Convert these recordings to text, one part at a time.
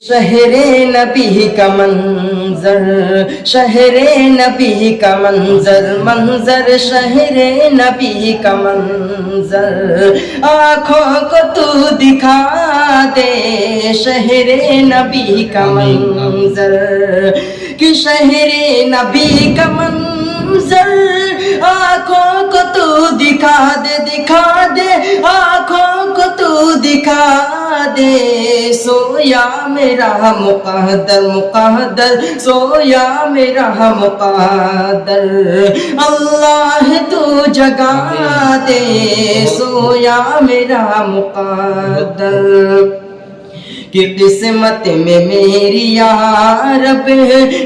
شہر نبی کا منظر، شہر نبی کا منظر، منظر شہر نبی کا منظر، آنکھوں کو تو دکھا دے شہر نبی کا منظر، کہ شہر نبی کا منظر آنکھوں کو تو دکھا دے، دکھا دے آنکھوں کو تو دکھا دے، سویا میرا مقدر مقدر، سویا میرا مقدر، اللہ تو جگا دے سویا میرا مقدر، کہ قسمت میں میری یا رب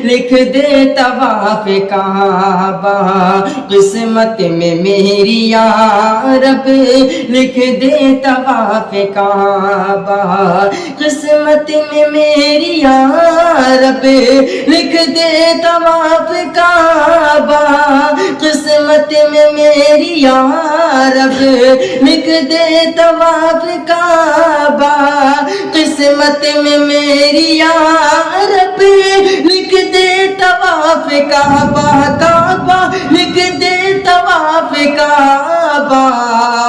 لکھ دے طواف کعبہ، قسمت میں میری یا رب لکھ دے طواف کعبہ، قسمت میں میری یا رب لکھ دے طواف کعبہ، قسمت میں میری یا رب لکھ دے طواف کعبہ، قسمت میں میری یا رب لکھ دے طواف کعبہ، کعبہ لکھ دے طواف کعبہ،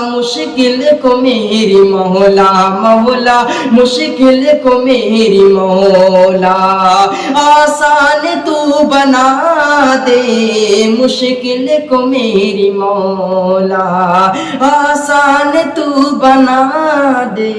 مشکل کو میری مولا مولا، مشکل کو میری مولا آسان تو بنا دے، مشکل کو میری مولا آسان تو بنا دے۔